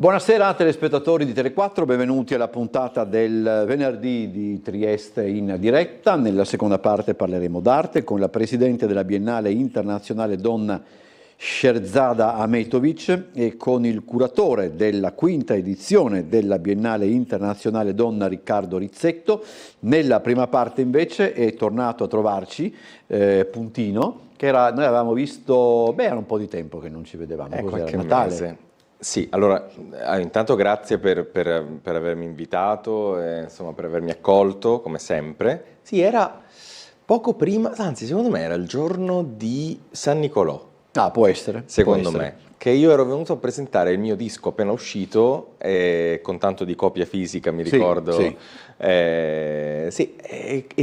Buonasera telespettatori di Tele4, benvenuti alla puntata del venerdì di Trieste in diretta. Nella seconda parte parleremo d'arte con la presidente della Biennale Internazionale Donna Sherzada Ahmetović e con il curatore della quinta edizione della Biennale Internazionale Donna Riccardo Rizzetto. Nella prima parte invece è tornato a trovarci Puntino, che noi avevamo visto, era un po' di tempo che non ci vedevamo, qualche Natale. mese. Sì, allora intanto grazie per avermi invitato, insomma per avermi accolto come sempre. Sì, era poco prima, anzi secondo me era il giorno di San Nicolò. Ah, può essere. Secondo me, che io ero venuto a presentare il mio disco appena uscito, con tanto di copia fisica, mi ricordo. Sì. E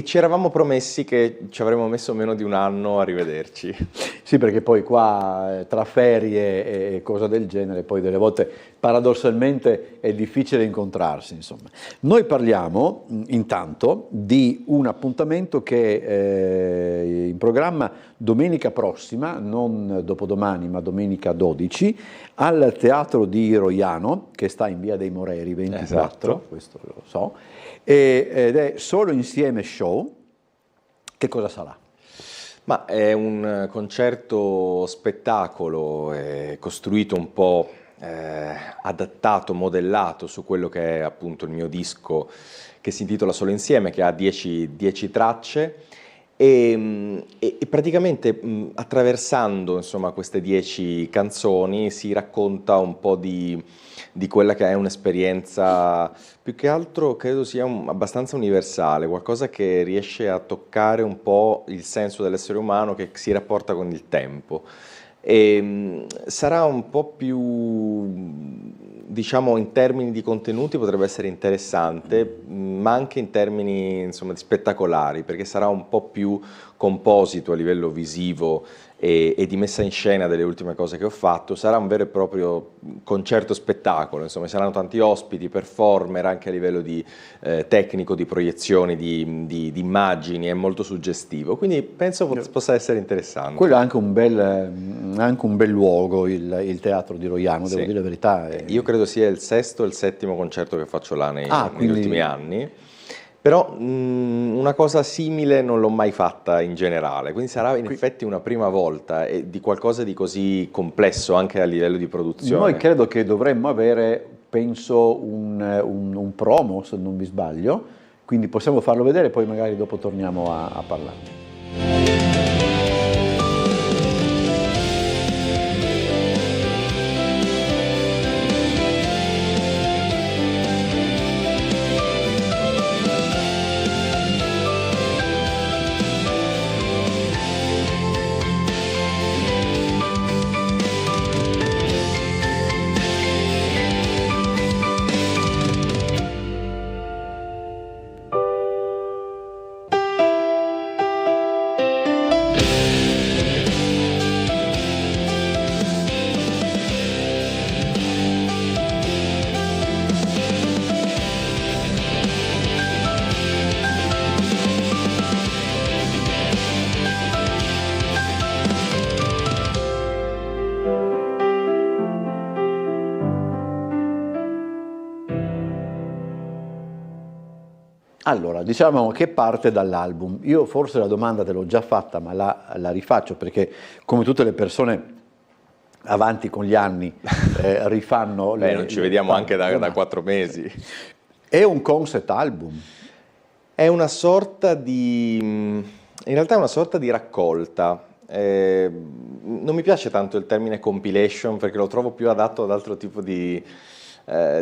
ci eravamo promessi che ci avremmo messo meno di un anno a rivederci. Sì, perché poi qua tra ferie e cose del genere, poi delle volte paradossalmente è difficile incontrarsi, insomma. Noi parliamo intanto di un appuntamento che è in programma domenica prossima, non dopodomani, ma domenica 12, al Teatro di Roiano, che sta in via dei Moreri 24, Esatto. Questo lo so, ed è Solo Insieme Show. Che cosa sarà? Ma è un concerto spettacolo costruito un po' adattato, modellato su quello che è appunto il mio disco che si intitola Solo Insieme, che ha 10 tracce e praticamente attraversando insomma queste 10 canzoni si racconta un po' di quella che è un'esperienza più che altro credo sia abbastanza universale, qualcosa che riesce a toccare un po' il senso dell'essere umano che si rapporta con il tempo. E sarà un po' più, diciamo, in termini di contenuti potrebbe essere interessante, ma anche in termini insomma di spettacolari, perché sarà un po' più composito a livello visivo e di messa in scena delle ultime cose che ho fatto. Sarà un vero e proprio concerto spettacolo, insomma, ci saranno tanti ospiti, performer anche a livello di tecnico, di proiezioni, di immagini, è molto suggestivo, quindi penso possa essere interessante. Quello è anche un bel luogo, il Teatro di Roiano, devo dire la verità. Io credo sia il sesto o il settimo concerto che faccio là negli ultimi anni. Però una cosa simile non l'ho mai fatta in generale, quindi sarà in effetti una prima volta di qualcosa di così complesso anche a livello di produzione. Noi credo che dovremmo avere, penso, un promo, se non mi sbaglio, quindi possiamo farlo vedere e poi magari dopo torniamo a parlarne. Allora, diciamo che parte dall'album. Io forse la domanda te l'ho già fatta, ma la rifaccio perché come tutte le persone avanti con gli anni rifanno... non ci vediamo anche da 4 mesi. È un concept album? È una sorta di... in realtà è una sorta di raccolta. Non mi piace tanto il termine compilation perché lo trovo più adatto ad altro tipo di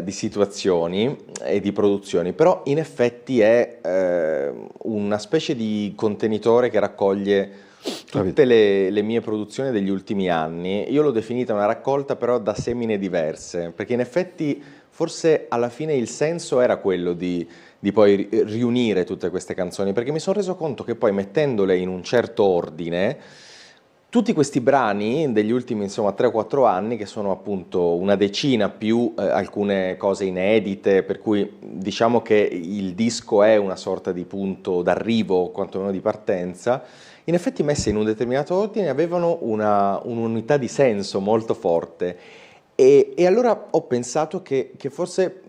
situazioni e di produzioni, però in effetti è una specie di contenitore che raccoglie tutte le mie produzioni degli ultimi anni. Io l'ho definita una raccolta però da semine diverse, perché in effetti forse alla fine il senso era quello di poi riunire tutte queste canzoni, perché mi sono reso conto che poi mettendole in un certo ordine tutti questi brani degli ultimi insomma 3 o 4 anni, che sono appunto una decina più alcune cose inedite, per cui diciamo che il disco è una sorta di punto d'arrivo, quantomeno di partenza, in effetti messe in un determinato ordine avevano un'unità di senso molto forte E allora ho pensato che forse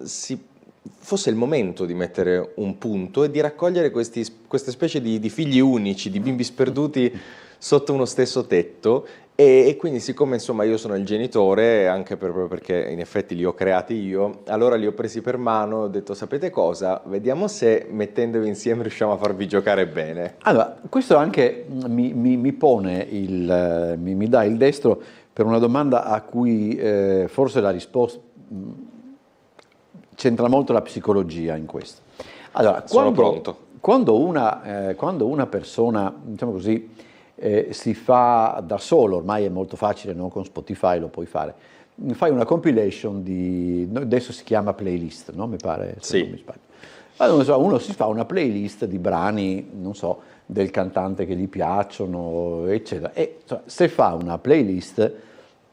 fosse il momento di mettere un punto e di raccogliere queste specie di figli unici, di bimbi sperduti sotto uno stesso tetto. E quindi, siccome insomma io sono il genitore, anche proprio perché in effetti li ho creati io, allora li ho presi per mano, ho detto: sapete cosa? Vediamo se mettendovi insieme riusciamo a farvi giocare bene. Allora, questo anche mi pone mi dà il destro per una domanda a cui forse la risposta c'entra molto la psicologia in questo. Allora, Sono pronto. Quando una persona, diciamo così, si fa da solo, ormai è molto facile, no? Con Spotify lo puoi fare, fai una compilation adesso si chiama playlist, no? Mi pare, se Sì. non mi sbaglio. Allora, uno si fa una playlist di brani, non so, del cantante che gli piacciono, eccetera. E se fa una playlist,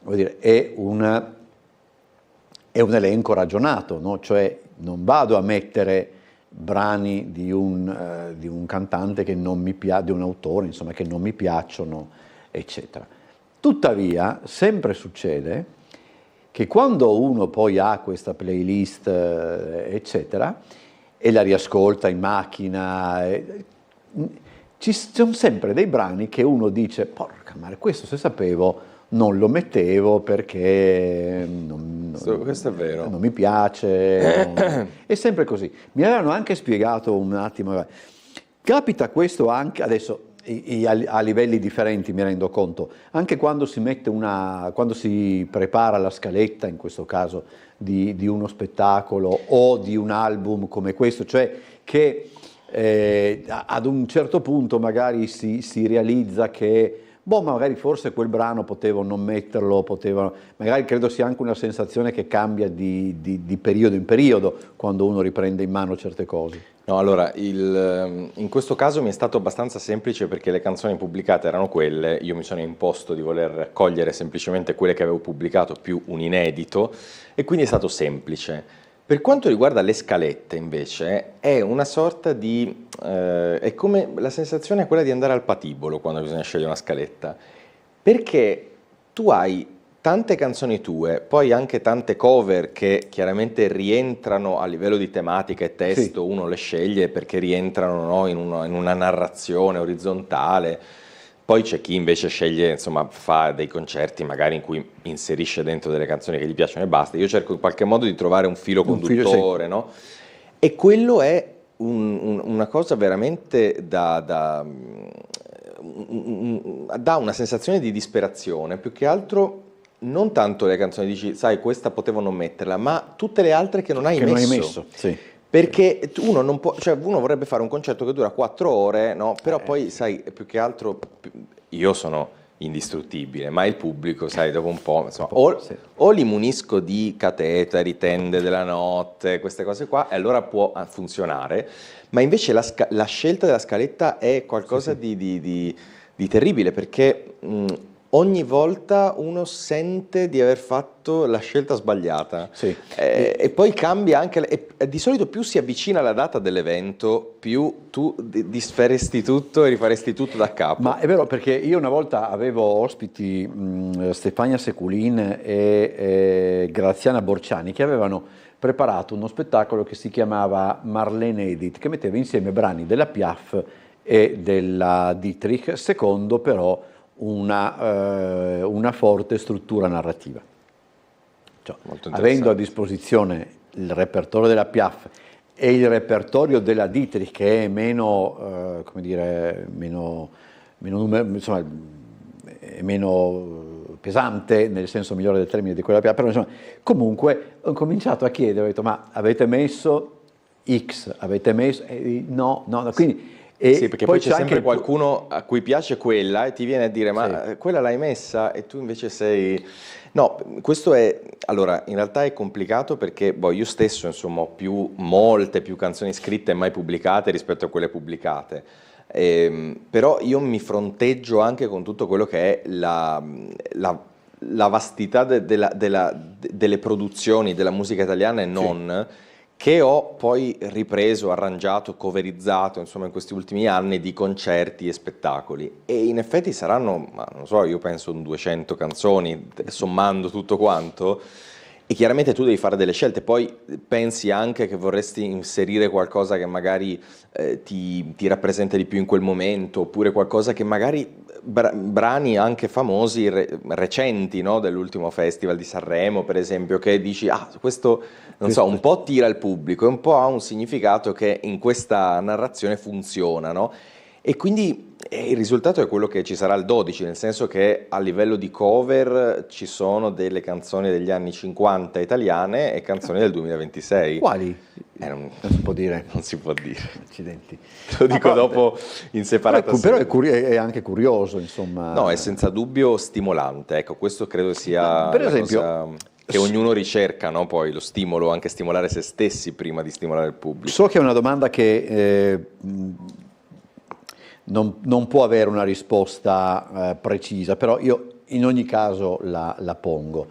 vuol dire, è un elenco ragionato, no? Cioè non vado a mettere brani di un cantante che non mi piace, di un autore, insomma, che non mi piacciono, eccetera. Tuttavia, sempre succede che quando uno poi ha questa playlist, eccetera, e la riascolta in macchina, ci sono sempre dei brani che uno dice: porca mare, questo se sapevo non lo mettevo perché Questo è vero. non mi piace, è sempre così. Mi avevano anche spiegato un attimo, capita questo anche adesso a livelli differenti, mi rendo conto, anche quando si mette quando si prepara la scaletta, in questo caso di uno spettacolo o di un album come questo, cioè che ad un certo punto magari si realizza che ma magari forse quel brano potevo non metterlo, magari credo sia anche una sensazione che cambia di periodo in periodo quando uno riprende in mano certe cose. No, allora, in questo caso mi è stato abbastanza semplice perché le canzoni pubblicate erano quelle, io mi sono imposto di voler raccogliere semplicemente quelle che avevo pubblicato più un inedito e quindi è stato semplice. Per quanto riguarda le scalette invece è una sorta è come la sensazione è quella di andare al patibolo quando bisogna scegliere una scaletta, perché tu hai tante canzoni tue, poi anche tante cover che chiaramente rientrano a livello di tematica e testo, sì. Uno le sceglie perché rientrano, no, in una narrazione orizzontale. Poi c'è chi invece sceglie, insomma, fa dei concerti magari in cui inserisce dentro delle canzoni che gli piacciono e basta. Io cerco in qualche modo di trovare un filo conduttore, sì. No? E quello è una cosa veramente dà una sensazione di disperazione, più che altro non tanto le canzoni, dici, sai, questa potevo non metterla, ma tutte le altre che non hai messo. Sì. Perché uno non può, cioè uno vorrebbe fare un concerto che dura 4 ore, no? Però poi, sai, più che altro io sono indistruttibile, ma il pubblico, sai, dopo un po', insomma, o li munisco di cateteri, tende della notte, queste cose qua, e allora può funzionare, ma invece la scelta della scaletta è qualcosa di terribile, perché ogni volta uno sente di aver fatto la scelta sbagliata, sì. E poi cambia anche, di solito più si avvicina la data dell'evento, più tu disferesti tutto e rifaresti tutto da capo. Ma è vero, perché io una volta avevo ospiti Stefania Seculin e Graziana Borciani, che avevano preparato uno spettacolo che si chiamava Marlene Edit, che metteva insieme brani della Piaf e della Dietrich, secondo però una forte struttura narrativa. Cioè, avendo a disposizione il repertorio della Piaf e il repertorio della Dietrich, che è meno, come dire, insomma, è meno pesante nel senso migliore del termine di quella Piaf, però insomma, comunque ho cominciato a chiedere, ho detto: ma avete messo X? Avete messo? No, quindi. Sì, perché poi c'è sempre qualcuno a cui piace quella e ti viene a dire: ma sì, quella l'hai messa e tu invece sei... No, questo è... Allora, in realtà è complicato perché io stesso, insomma, ho molte più canzoni scritte e mai pubblicate rispetto a quelle pubblicate. Però io mi fronteggio anche con tutto quello che è la vastità delle produzioni della musica italiana e non... Sì, che ho poi ripreso, arrangiato, coverizzato, insomma, in questi ultimi anni di concerti e spettacoli. E in effetti saranno, ma non so, io penso un 200 canzoni, sommando tutto quanto. E chiaramente tu devi fare delle scelte, poi pensi anche che vorresti inserire qualcosa che magari ti rappresenta di più in quel momento, oppure qualcosa che magari brani anche famosi, recenti, no? Dell'ultimo festival di Sanremo, per esempio, che dici, ah, questo, non so, un po' tira il pubblico e un po' ha un significato che in questa narrazione funziona, no? E quindi il risultato è quello che ci sarà il 12, nel senso che a livello di cover ci sono delle canzoni degli anni 50 italiane e canzoni del 2026. Quali? Non si può dire. Non si può dire. Accidenti. Te lo dico dopo in separata Però sede. è anche curioso, insomma. No, è senza dubbio stimolante, ecco, questo credo sia Per la esempio, cosa che ognuno ricerca, no? Poi lo stimolo, anche stimolare se stessi prima di stimolare il pubblico. So che è una domanda che non può avere una risposta precisa, però io in ogni caso la pongo.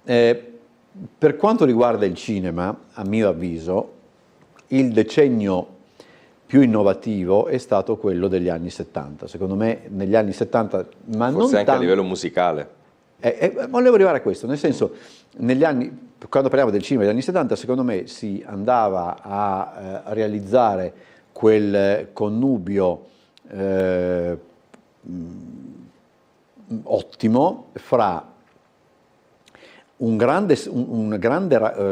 Per quanto riguarda il cinema, a mio avviso, il decennio più innovativo è stato quello degli anni 70. Secondo me negli anni 70, ma Forse non anche a livello musicale. volevo arrivare a questo, nel senso, negli anni, quando parliamo del cinema degli anni 70, secondo me si andava a realizzare quel connubio ottimo fra un grande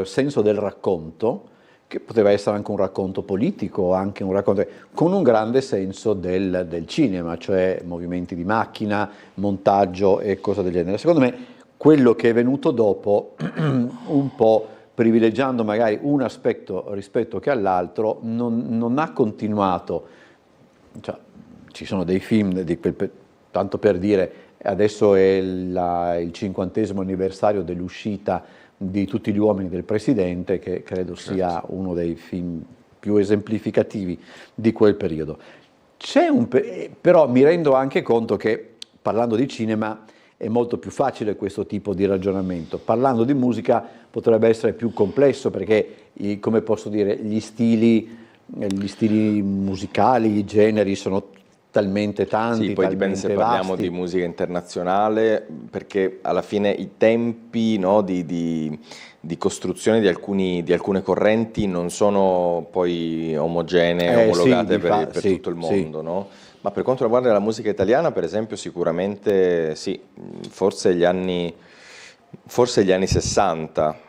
senso del racconto, che poteva essere anche un racconto politico, anche un racconto, con un grande senso del cinema, cioè movimenti di macchina, montaggio e cose del genere. Secondo me quello che è venuto dopo, un po' privilegiando magari un aspetto rispetto che all'altro, non ha continuato. Cioè, ci sono dei film, tanto per dire, adesso è il 50° anniversario dell'uscita di Tutti gli uomini del Presidente, che credo sia uno dei film più esemplificativi di quel periodo. Però mi rendo anche conto che, parlando di cinema, è molto più facile questo tipo di ragionamento. Parlando di musica potrebbe essere più complesso, perché, come posso dire, gli stili musicali, i generi sono talmente tanti, sì, poi dipende se parliamo di musica internazionale, perché alla fine i tempi, no, di costruzione di alcune correnti non sono poi omogenee, omologate sì, per sì, tutto il mondo, sì. no? Ma per quanto riguarda la musica italiana, per esempio, sicuramente sì, forse gli anni 60.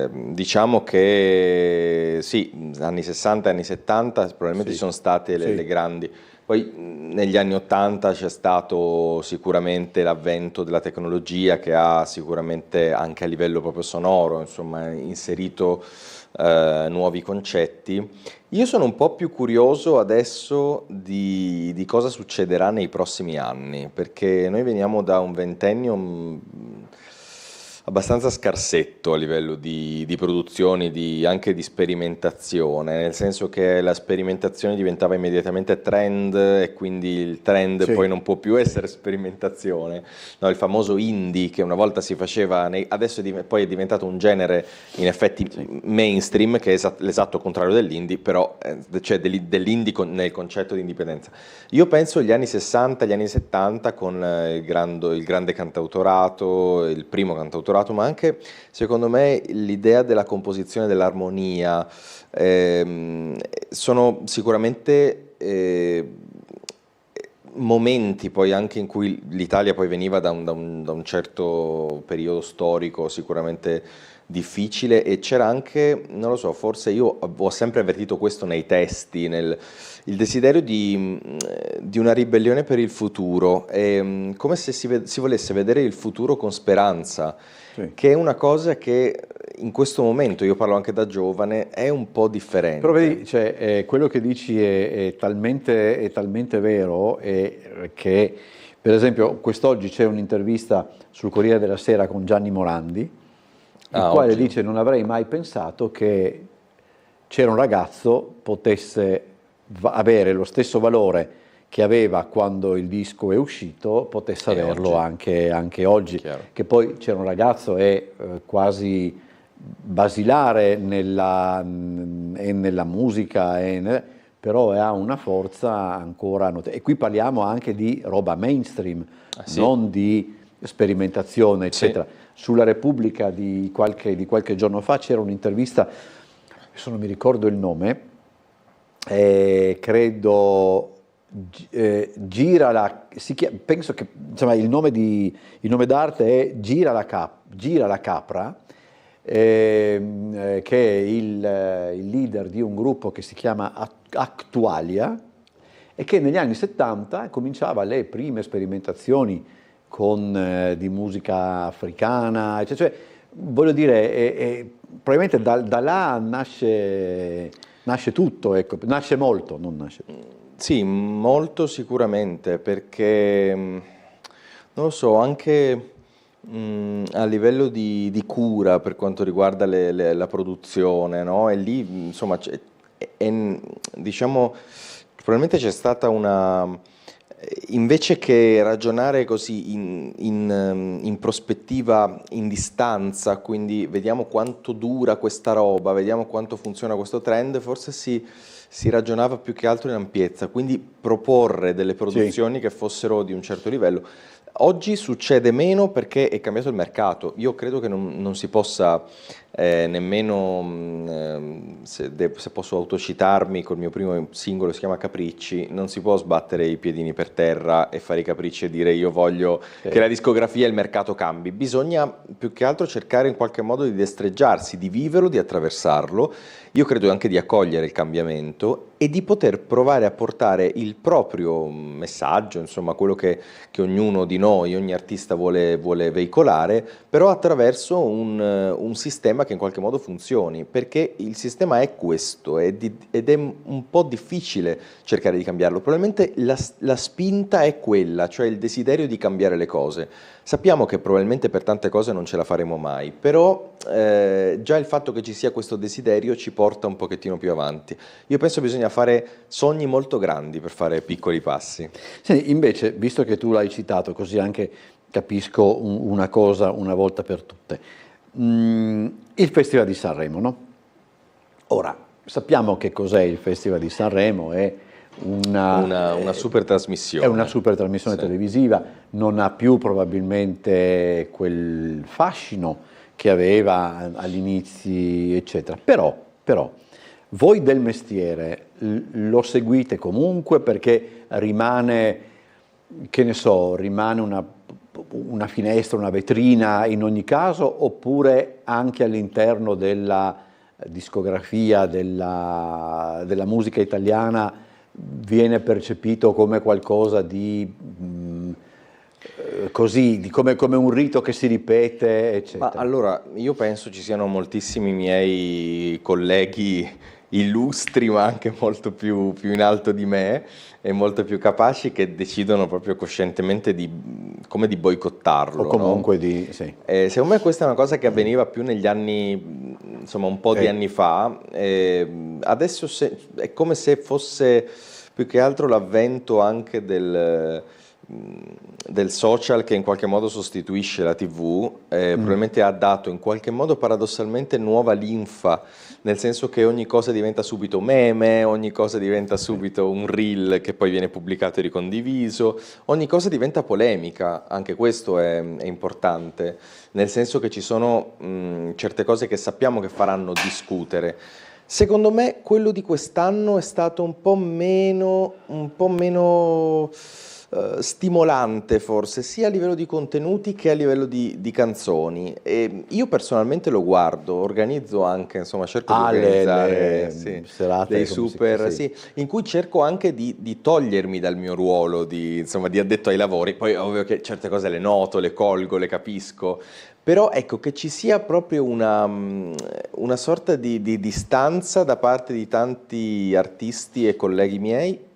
Diciamo che sì, anni 60 e anni 70 probabilmente Sì, sono state le sì. grandi. Poi negli anni 80 c'è stato sicuramente l'avvento della tecnologia, che ha sicuramente anche a livello proprio sonoro, insomma, inserito nuovi concetti. Io sono un po' più curioso adesso di cosa succederà nei prossimi anni, perché noi veniamo da un ventennio abbastanza scarsetto a livello di produzioni, anche di sperimentazione, nel senso che la sperimentazione diventava immediatamente trend e quindi il trend Sì. poi non può più essere sperimentazione. No, il famoso indie che una volta si faceva, adesso poi è diventato un genere in effetti mainstream, che è l'esatto contrario dell'indie, però c'è dell'indie nel concetto di indipendenza. Io penso agli anni 60, agli anni 70 con il grande cantautorato, il primo cantautorato, ma anche secondo me l'idea della composizione, dell'armonia, sono sicuramente momenti poi anche in cui l'Italia poi veniva da un certo periodo storico sicuramente difficile, e c'era anche, non lo so, forse io ho sempre avvertito questo nei testi, il desiderio di una ribellione per il futuro, come se si volesse vedere il futuro con speranza, Sì. che è una cosa che in questo momento, io parlo anche da giovane, è un po' differente. Però vedi, cioè, quello che dici è talmente vero, che per esempio quest'oggi c'è un'intervista sul Corriere della Sera con Gianni Morandi, il quale oggi. dice: non avrei mai pensato che c'era un ragazzo potesse avere lo stesso valore che aveva quando il disco è uscito, potesse averlo oggi. anche oggi. Chiaro. Che poi c'era un ragazzo è quasi basilare nella musica, però ha una forza ancora notevole. E qui parliamo anche di roba mainstream, Sì. non di sperimentazione, eccetera. Sì. Sulla Repubblica di qualche giorno fa c'era un'intervista, adesso non mi ricordo il nome, credo penso che insomma, il nome d'arte è Gira la Capra, che è il leader di un gruppo che si chiama Actualia e che negli anni 70 cominciava le prime sperimentazioni di musica africana, cioè, voglio dire, probabilmente da là nasce tutto, ecco, nasce molto, non nasce. Sì, molto sicuramente, perché non lo so, anche a livello di cura per quanto riguarda la produzione, no? E lì, insomma, diciamo, probabilmente c'è stata invece che ragionare così in prospettiva, in distanza, quindi vediamo quanto dura questa roba, vediamo quanto funziona questo trend, forse si ragionava più che altro in ampiezza, quindi proporre delle produzioni che fossero di un certo livello. Oggi succede meno perché è cambiato il mercato. Io credo che non si possa nemmeno, se posso autocitarmi col mio primo singolo, si chiama Capricci, non si può sbattere i piedini per terra e fare i capricci e dire io voglio che la discografia e il mercato cambi. Bisogna più che altro cercare in qualche modo di destreggiarsi, di viverlo, di attraversarlo. Io credo anche di accogliere il cambiamento e di poter provare a portare il proprio messaggio, insomma quello che ognuno di noi, ogni artista vuole veicolare, però attraverso un sistema che in qualche modo funzioni, perché il sistema è questo ed è un po' difficile cercare di cambiarlo. Probabilmente la spinta è quella, cioè il desiderio di cambiare le cose. Sappiamo che probabilmente per tante cose non ce la faremo mai, però già il fatto che ci sia questo desiderio ci porta un pochettino più avanti. Io penso che bisogna fare sogni molto grandi per fare piccoli passi. Sì, invece, visto che tu l'hai citato, così anche capisco una cosa una volta per tutte. Il Festival di Sanremo, no? Ora, sappiamo che cos'è il Festival di Sanremo, è una super trasmissione. È una super trasmissione televisiva, non ha più probabilmente quel fascino che aveva agli inizi, eccetera. Però, voi del mestiere lo seguite comunque perché rimane, che ne so, rimane una finestra, una vetrina in ogni caso, oppure anche all'interno della discografia della musica italiana viene percepito come qualcosa di così, come un rito che si ripete, eccetera? Ma allora, io penso ci siano moltissimi miei colleghi illustri, ma anche molto più in alto di me e molto più capaci, che decidono proprio coscientemente come di boicottarlo. O comunque no? sì. Secondo me questa è una cosa che avveniva più negli anni, insomma un po' di anni fa. Adesso è come se fosse più che altro l'avvento anche del social, che in qualche modo sostituisce la TV, probabilmente ha dato in qualche modo paradossalmente nuova linfa, nel senso che ogni cosa diventa subito meme, ogni cosa diventa subito un reel che poi viene pubblicato e ricondiviso, ogni cosa diventa polemica. Anche questo è importante, nel senso che ci sono certe cose che sappiamo che faranno discutere. Secondo me quello di quest'anno è stato un po' meno stimolante, forse, sia a livello di contenuti che a livello di canzoni. E io personalmente lo guardo, organizzo anche, insomma, cerco di organizzare serate dei super, in cui cerco anche di togliermi dal mio ruolo di addetto ai lavori. Poi ovvio che certe cose le noto, le colgo, le capisco. Però ecco, che ci sia proprio una sorta di distanza da parte di tanti artisti e colleghi miei,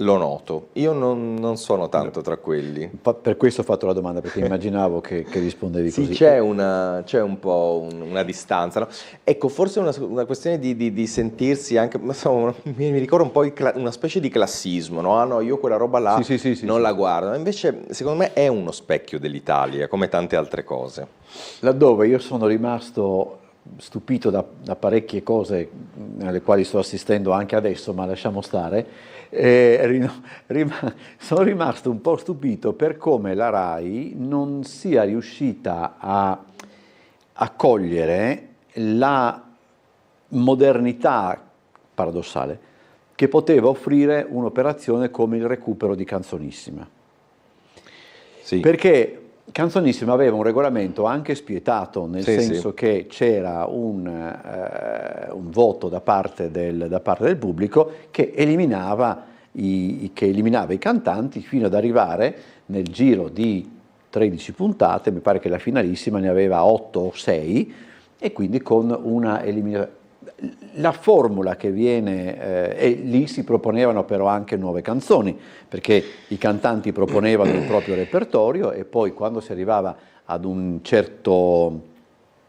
lo noto. Io non sono tanto tra quelli. Per questo ho fatto la domanda, perché immaginavo che rispondevi così. Sì, c'è un po' una distanza, no? Ecco, forse una questione di sentirsi anche, insomma, mi ricorda un po' una specie di classismo, no? Ah no, io quella roba là non la guardo. Invece, secondo me, è uno specchio dell'Italia, come tante altre cose. Laddove io sono rimasto stupito da parecchie cose alle quali sto assistendo anche adesso, ma lasciamo stare. Sono rimasto un po' stupito per come la RAI non sia riuscita a cogliere la modernità paradossale che poteva offrire un'operazione come il recupero di Canzonissima. Sì. Perché Canzonissima aveva un regolamento anche spietato, nel senso che c'era un voto da parte del pubblico che eliminava i cantanti fino ad arrivare nel giro di 13 puntate, mi pare che la finalissima ne aveva 8 o 6, e quindi con una eliminazione. La formula che viene, e lì si proponevano però anche nuove canzoni, perché i cantanti proponevano il proprio repertorio e poi quando si arrivava ad un certo,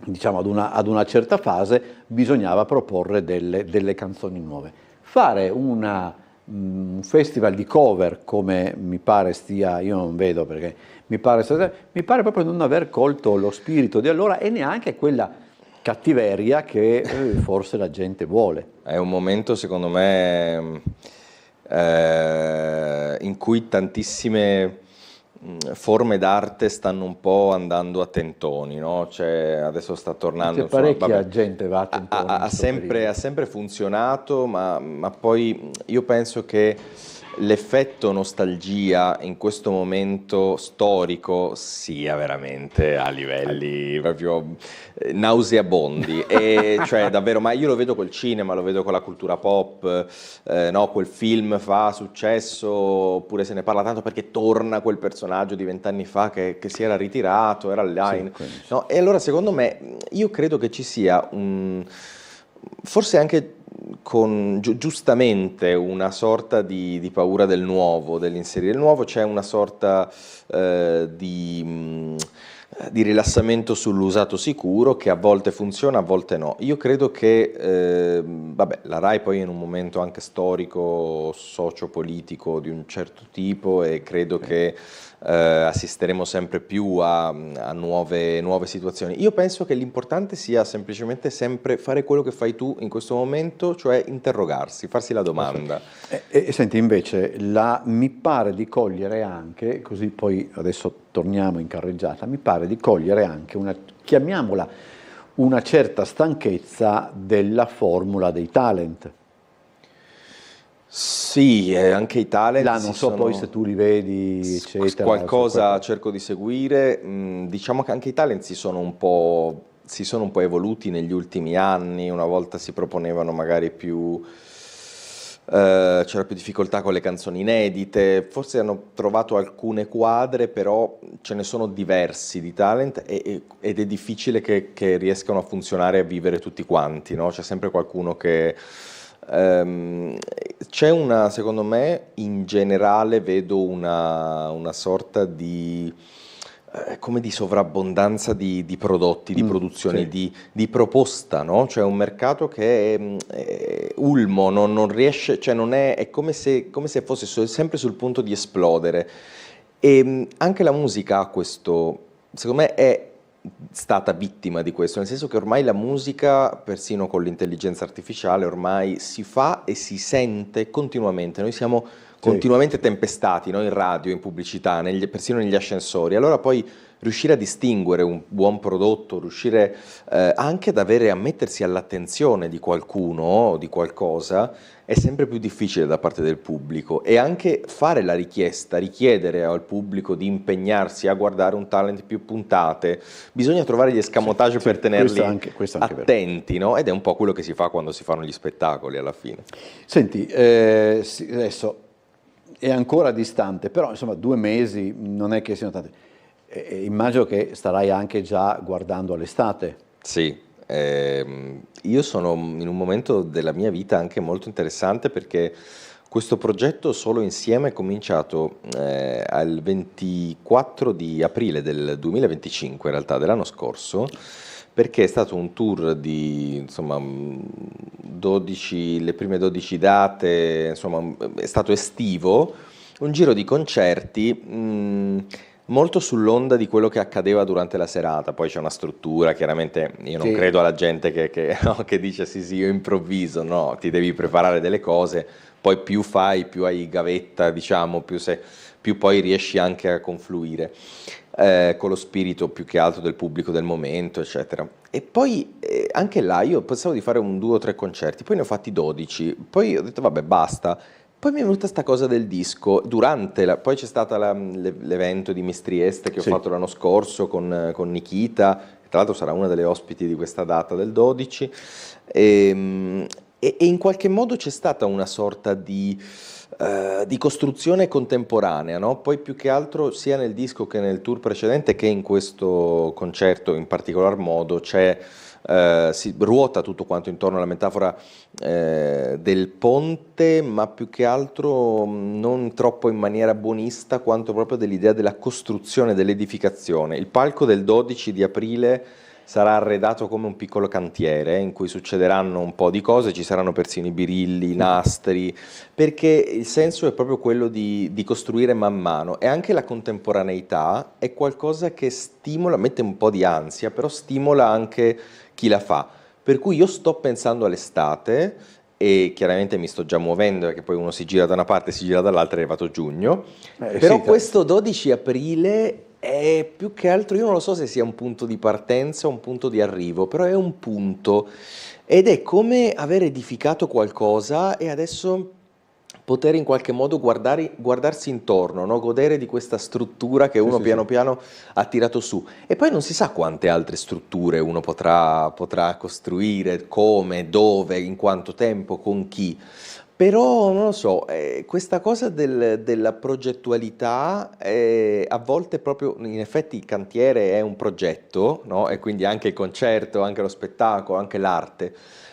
diciamo, ad una certa fase bisognava proporre delle canzoni nuove. Fare un festival di cover come mi pare stia, io non vedo perché mi pare proprio non aver colto lo spirito di allora e neanche quella cattiveria che forse la gente vuole. È un momento, secondo me, in cui tantissime forme d'arte stanno un po' andando a tentoni, no? Cioè, adesso sta tornando... C'è parecchia gente va a tentoni. Ha sempre funzionato, ma poi io penso che l'effetto nostalgia in questo momento storico sia veramente a livelli proprio nauseabondi, e cioè davvero, ma io lo vedo col cinema, lo vedo con la cultura pop, no, quel film fa successo oppure se ne parla tanto perché torna quel personaggio di 20 anni fa che si era ritirato, era online, no? E allora secondo me, io credo che ci sia forse anche giustamente una sorta di paura del nuovo, dell'inserire il nuovo, c'è una sorta di rilassamento sull'usato sicuro che a volte funziona, a volte no. Io credo che la RAI poi è in un momento anche storico, sociopolitico di un certo tipo e credo che assisteremo sempre più a nuove situazioni. Io penso che l'importante sia semplicemente sempre fare quello che fai tu in questo momento, cioè interrogarsi, farsi la domanda. E senti, invece, mi pare di cogliere anche, così poi adesso torniamo in carreggiata, mi pare di cogliere anche chiamiamola, una certa stanchezza della formula dei talent. Sì, anche i talent. Là non so poi se tu li vedi, eccetera. Qualcosa cerco di seguire. Diciamo che anche i talent si sono un po' evoluti negli ultimi anni. Una volta si proponevano magari c'era più difficoltà con le canzoni inedite, forse hanno trovato alcune quadre, però ce ne sono diversi di talent ed è difficile che riescano a funzionare e a vivere tutti quanti, no? C'è sempre qualcuno che... c'è secondo me, in generale vedo una sorta di sovrabbondanza di prodotti, di produzioni, sì. di proposta, no? Cioè un mercato che è ulmo, non riesce, cioè è come se fosse sempre sul punto di esplodere. E anche la musica ha questo, secondo me è stata vittima di questo, nel senso che ormai la musica, persino con l'intelligenza artificiale, ormai si fa e si sente continuamente. Noi siamo continuamente tempestati, no? In radio, in pubblicità, persino negli ascensori. Allora poi riuscire a distinguere un buon prodotto, riuscire anche a mettersi all'attenzione di qualcuno o di qualcosa, è sempre più difficile da parte del pubblico, e anche fare la richiesta, richiedere al pubblico di impegnarsi a guardare un talent più puntate, bisogna trovare gli escamotage per tenerli questo anche attenti, no? Ed è un po' quello che si fa quando si fanno gli spettacoli alla fine. Senti, adesso è ancora distante, però insomma 2 mesi non è che siano tanti. Immagino che starai anche già guardando all'estate. Sì. Io sono in un momento della mia vita anche molto interessante, perché questo progetto Solo Insieme è cominciato al 24 di aprile del 2025, in realtà dell'anno scorso, perché è stato un tour di insomma le prime 12 date, insomma è stato estivo, un giro di concerti molto sull'onda di quello che accadeva durante la serata. Poi c'è una struttura, chiaramente io non credo alla gente no, che dice sì io improvviso, no, ti devi preparare delle cose, poi più fai, più hai gavetta, diciamo, più poi riesci anche a confluire con lo spirito più che altro del pubblico del momento, eccetera. E poi anche là io pensavo di fare un 2 o 3 concerti, poi ne ho fatti 12, poi ho detto vabbè basta. Poi mi è venuta sta cosa del disco, poi c'è stato l'evento di Miss Trieste che ho fatto l'anno scorso con Nikita, che tra l'altro sarà una delle ospiti di questa data del 12, e in qualche modo c'è stata una sorta di costruzione contemporanea, no? Poi più che altro sia nel disco che nel tour precedente che in questo concerto in particolar modo si ruota tutto quanto intorno alla metafora del ponte, ma più che altro non troppo in maniera buonista quanto proprio dell'idea della costruzione, dell'edificazione. Il palco del 12 di aprile sarà arredato come un piccolo cantiere in cui succederanno un po' di cose, ci saranno persino i birilli, i nastri, perché il senso è proprio quello di costruire man mano, e anche la contemporaneità è qualcosa che stimola, mette un po' di ansia, però stimola anche chi la fa. Per cui io sto pensando all'estate e chiaramente mi sto già muovendo perché poi uno si gira da una parte e si gira dall'altra, è arrivato giugno, però sì, questo 12 aprile è più che altro, io non lo so se sia un punto di partenza o un punto di arrivo, però è un punto ed è come aver edificato qualcosa e adesso poter in qualche modo guardarsi intorno, no? Godere di questa struttura che uno piano piano ha tirato su. E poi non si sa quante altre strutture uno potrà costruire, come, dove, in quanto tempo, con chi. Però non lo so, questa cosa della progettualità a volte proprio, in effetti il cantiere è un progetto, no? E quindi anche il concerto, anche lo spettacolo, anche l'arte.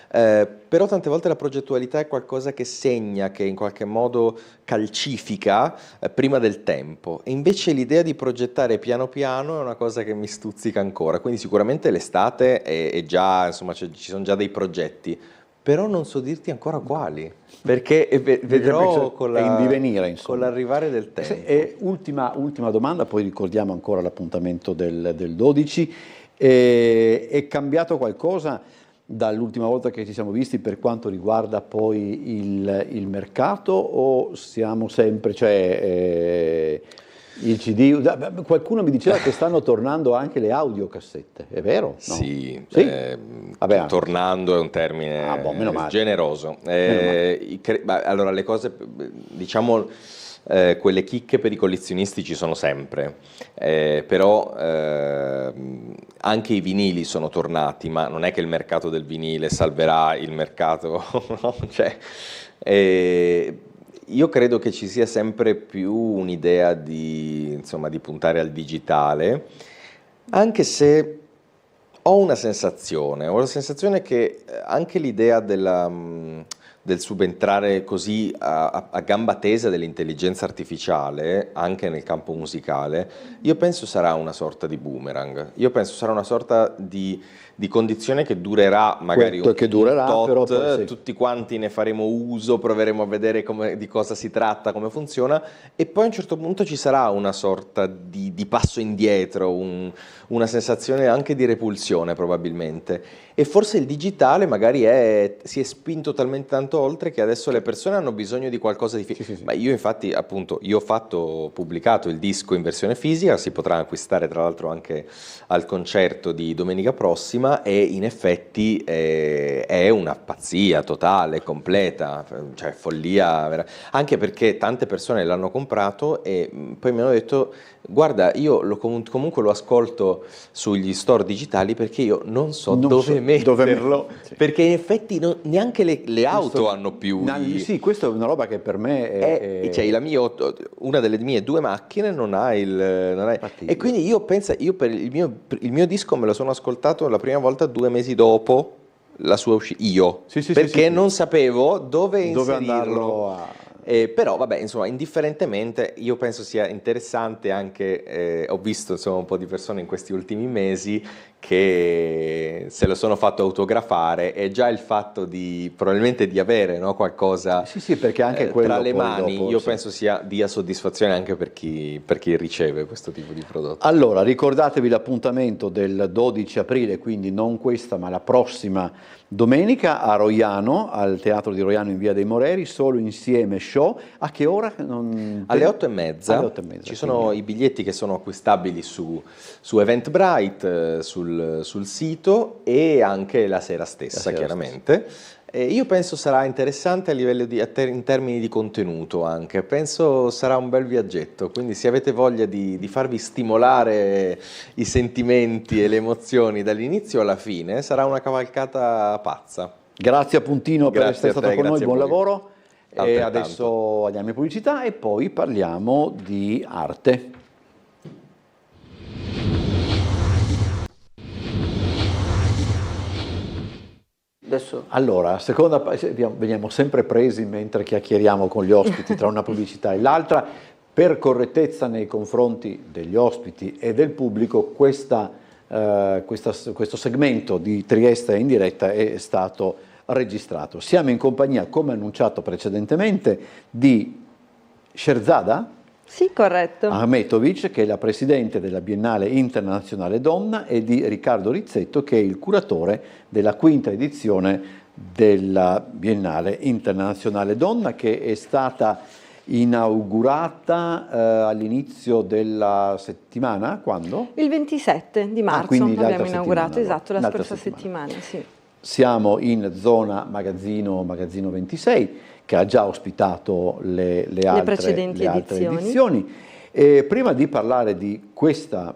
Però tante volte la progettualità è qualcosa che segna, che in qualche modo calcifica prima del tempo, e invece l'idea di progettare piano piano è una cosa che mi stuzzica ancora, quindi sicuramente l'estate è già, insomma, ci sono già dei progetti, però non so dirti ancora quali, perché vedrò con l'arrivare del tempo. E ultima domanda, poi ricordiamo ancora l'appuntamento del 12, è cambiato qualcosa dall'ultima volta che ci siamo visti per quanto riguarda poi il mercato, o siamo sempre, il CD? Qualcuno mi diceva che stanno tornando anche le audiocassette, è vero? No? Sì, sì? Tornando è un termine generoso. Allora le cose, diciamo, quelle chicche per i collezionisti ci sono sempre, però anche i vinili sono tornati, ma non è che il mercato del vinile salverà il mercato, no? Io credo che ci sia sempre più un'idea di puntare al digitale, anche se ho la sensazione che anche l'idea del subentrare così a gamba tesa dell'intelligenza artificiale, anche nel campo musicale, io penso sarà una sorta di boomerang, io penso sarà una sorta di condizione che durerà magari un tot, però poi tutti quanti ne faremo uso, proveremo a vedere di cosa si tratta, come funziona, e poi a un certo punto ci sarà una sorta di passo indietro, una sensazione anche di repulsione probabilmente. E forse il digitale magari si è spinto talmente tanto oltre che adesso le persone hanno bisogno di qualcosa di fisico. Ma io infatti, appunto, ho pubblicato il disco in versione fisica, si potrà acquistare tra l'altro anche al concerto di domenica prossima, e in effetti è una pazzia totale, completa, cioè follia, anche perché tante persone l'hanno comprato e poi mi hanno detto: guarda, io comunque lo ascolto sugli store digitali perché io non so dove metterlo, perché in effetti neanche le auto hanno più. Sì, questa è una roba che per me è... Cioè, una delle mie 2 macchine non ha e quindi io per il mio disco me lo sono ascoltato la prima volta 2 mesi dopo la sua uscita, perché non sapevo dove inserirlo. Però vabbè, insomma, indifferentemente io penso sia interessante anche, ho visto insomma un po' di persone in questi ultimi mesi che se lo sono fatto autografare, e già il fatto probabilmente di avere, no, qualcosa Sì, perché anche quello tra le poi mani, dopo, io sì, penso dia soddisfazione anche per chi riceve questo tipo di prodotto. Allora, ricordatevi l'appuntamento del 12 aprile, quindi non questa ma la prossima domenica a Roiano, al Teatro di Roiano in Via dei Moreri, solo insieme show. A che ora? Alle 8:30, Alle 8:30, ci sono quindi i biglietti che sono acquistabili su Eventbrite, sul sito, e anche la sera stessa, chiaramente. Io penso sarà interessante a livello in termini di contenuto anche, penso sarà un bel viaggetto, quindi se avete voglia di farvi stimolare i sentimenti e le emozioni dall'inizio alla fine, sarà una cavalcata pazza. Grazie a Puntino per essere stato con noi, buon lavoro. E adesso andiamo in pubblicità e poi parliamo di arte. Adesso. Allora, veniamo sempre presi mentre chiacchieriamo con gli ospiti tra una pubblicità e l'altra. Per correttezza nei confronti degli ospiti e del pubblico, questo segmento di Trieste in diretta è stato registrato. Siamo in compagnia, come annunciato precedentemente, di Sherzada? Sì, corretto. Ahmetovic, che è la presidente della Biennale Internazionale Donna, e di Riccardo Rizzetto, che è il curatore della quinta edizione della Biennale Internazionale Donna, che è stata inaugurata all'inizio della settimana, quando? Il 27 di marzo abbiamo inaugurato, esatto, la scorsa settimana. Sì. Siamo in zona Magazzino 26, che ha già ospitato le altre precedenti edizioni. E prima di parlare di questa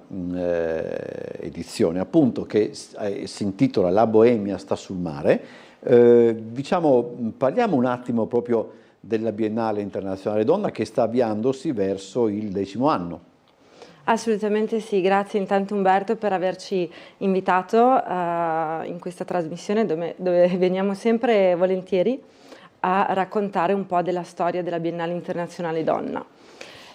edizione, appunto, che si intitola La Boemia sta sul mare, parliamo un attimo proprio della Biennale Internazionale Donna, che sta avviandosi verso il 10° anno. Assolutamente sì, grazie intanto Umberto per averci invitato in questa trasmissione dove veniamo sempre volentieri a raccontare un po' della storia della Biennale Internazionale Donna.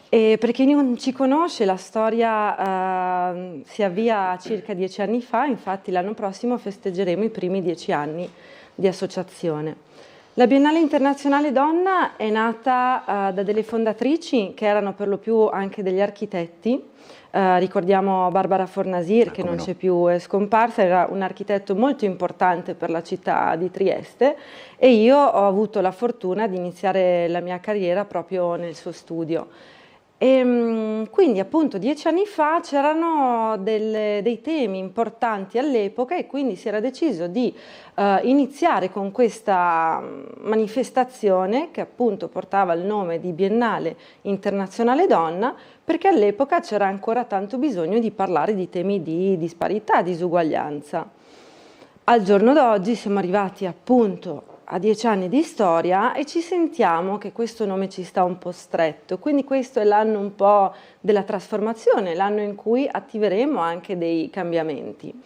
E per chi non ci conosce, la storia si avvia circa 10 anni fa, infatti l'anno prossimo festeggeremo i primi 10 anni di associazione. La Biennale Internazionale Donna è nata da delle fondatrici che erano per lo più anche degli architetti. Ricordiamo Barbara Fornasir, che non c'è più, è scomparsa, era un architetto molto importante per la città di Trieste, e io ho avuto la fortuna di iniziare la mia carriera proprio nel suo studio. E quindi appunto 10 anni fa c'erano dei temi importanti all'epoca, e quindi si era deciso di iniziare con questa manifestazione che appunto portava il nome di Biennale Internazionale Donna, perché all'epoca c'era ancora tanto bisogno di parlare di temi di disparità, disuguaglianza. Al giorno d'oggi siamo arrivati appunto a 10 anni di storia e ci sentiamo che questo nome ci sta un po' stretto, quindi questo è l'anno un po' della trasformazione, l'anno in cui attiveremo anche dei cambiamenti.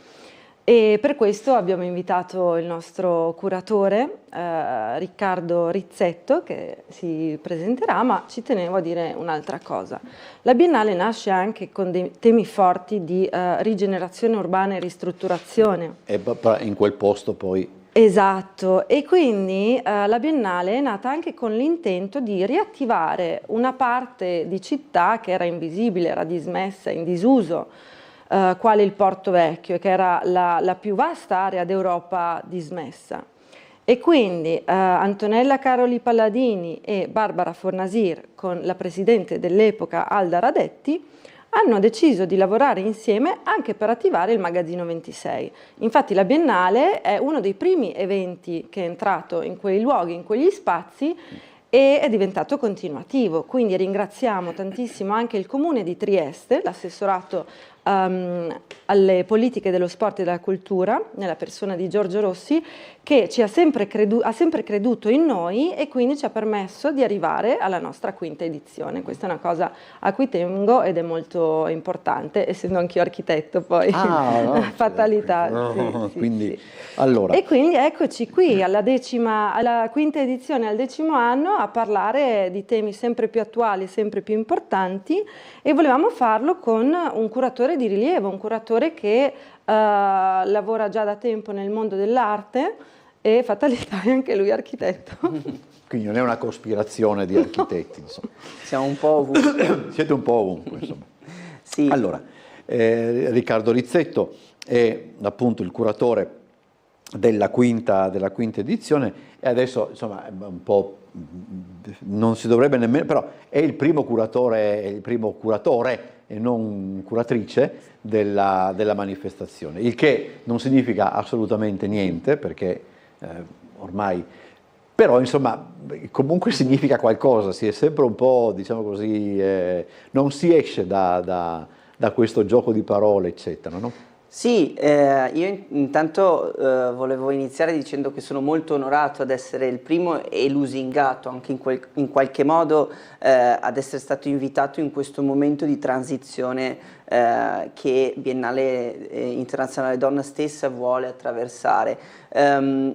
E per questo abbiamo invitato il nostro curatore, Riccardo Rizzetto, che si presenterà, ma ci tenevo a dire un'altra cosa. La Biennale nasce anche con dei temi forti di rigenerazione urbana e ristrutturazione. E in quel posto poi... Esatto, e quindi la Biennale è nata anche con l'intento di riattivare una parte di città che era invisibile, era dismessa, in disuso, quale il Porto Vecchio, che era la più vasta area d'Europa dismessa. E quindi Antonella Caroli Palladini e Barbara Fornasir, con la presidente dell'epoca Alda Radetti, hanno deciso di lavorare insieme anche per attivare il Magazzino 26. Infatti la Biennale è uno dei primi eventi che è entrato in quei luoghi, in quegli spazi, e è diventato continuativo. Quindi ringraziamo tantissimo anche il Comune di Trieste, l'assessorato alle politiche dello sport e della cultura, nella persona di Giorgio Rossi, che ha sempre creduto in noi e quindi ci ha permesso di arrivare alla nostra quinta edizione. Questa è una cosa a cui tengo ed è molto importante, essendo anch'io architetto poi. No, fatalità. No, sì, quindi, sì. Allora. E quindi eccoci qui alla quinta edizione, al 10° anno, a parlare di temi sempre più attuali, sempre più importanti, e volevamo farlo con un curatore di rilievo, un curatore che lavora già da tempo nel mondo dell'arte e fatalità è anche lui architetto. Quindi non è una cospirazione di architetti, insomma. Siamo un po' ovunque. Siete un po' ovunque, insomma. Sì. Allora, Riccardo Rizzetto è appunto il curatore della quinta edizione e adesso, insomma, è un po', non si dovrebbe nemmeno, però è il primo curatore e non curatrice della manifestazione, il che non significa assolutamente niente, perché ormai, però insomma comunque significa qualcosa, si è sempre un po', diciamo così, non si esce da questo gioco di parole, eccetera, no? Sì, io intanto volevo iniziare dicendo che sono molto onorato ad essere il primo e lusingato anche in qualche modo ad essere stato invitato in questo momento di transizione che Biennale Internazionale Donna stessa vuole attraversare.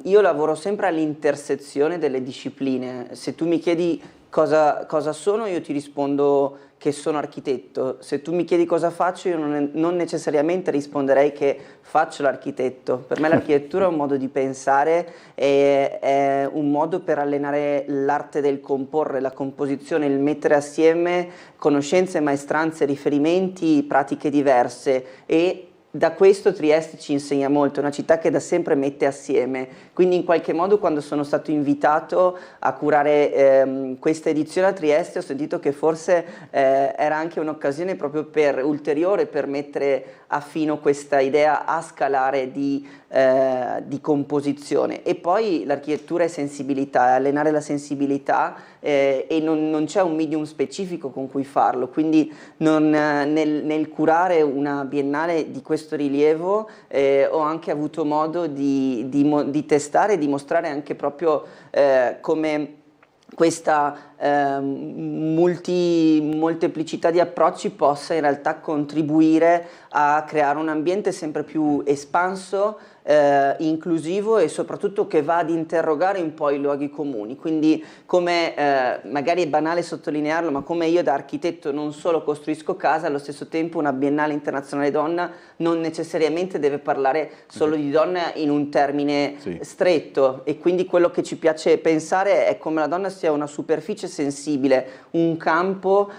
Io lavoro sempre all'intersezione delle discipline. Se tu mi chiedi cosa sono, io ti rispondo che sono architetto. Se tu mi chiedi cosa faccio, io non necessariamente risponderei che faccio l'architetto. Per me l'architettura è un modo di pensare, è un modo per allenare l'arte del comporre, la composizione, il mettere assieme conoscenze, maestranze, riferimenti, pratiche diverse, e da questo Trieste ci insegna molto, è una città che da sempre mette assieme, quindi in qualche modo quando sono stato invitato a curare questa edizione a Trieste ho sentito che forse era anche un'occasione proprio ulteriore per mettere a fino questa idea a scalare di composizione. E poi l'architettura è sensibilità, è allenare la sensibilità e non c'è un medium specifico con cui farlo, quindi nel curare una biennale di questo rilievo ho anche avuto modo di testare e di mostrare anche proprio come questa molteplicità di approcci possa in realtà contribuire a creare un ambiente sempre più espanso, inclusivo e soprattutto che va ad interrogare un po' i luoghi comuni. Quindi come magari è banale sottolinearlo, ma come io da architetto non solo costruisco casa, allo stesso tempo una Biennale Internazionale Donna non necessariamente deve parlare solo di donna in un termine stretto, e quindi quello che ci piace pensare è come la donna sia una superficie sensibile, un campo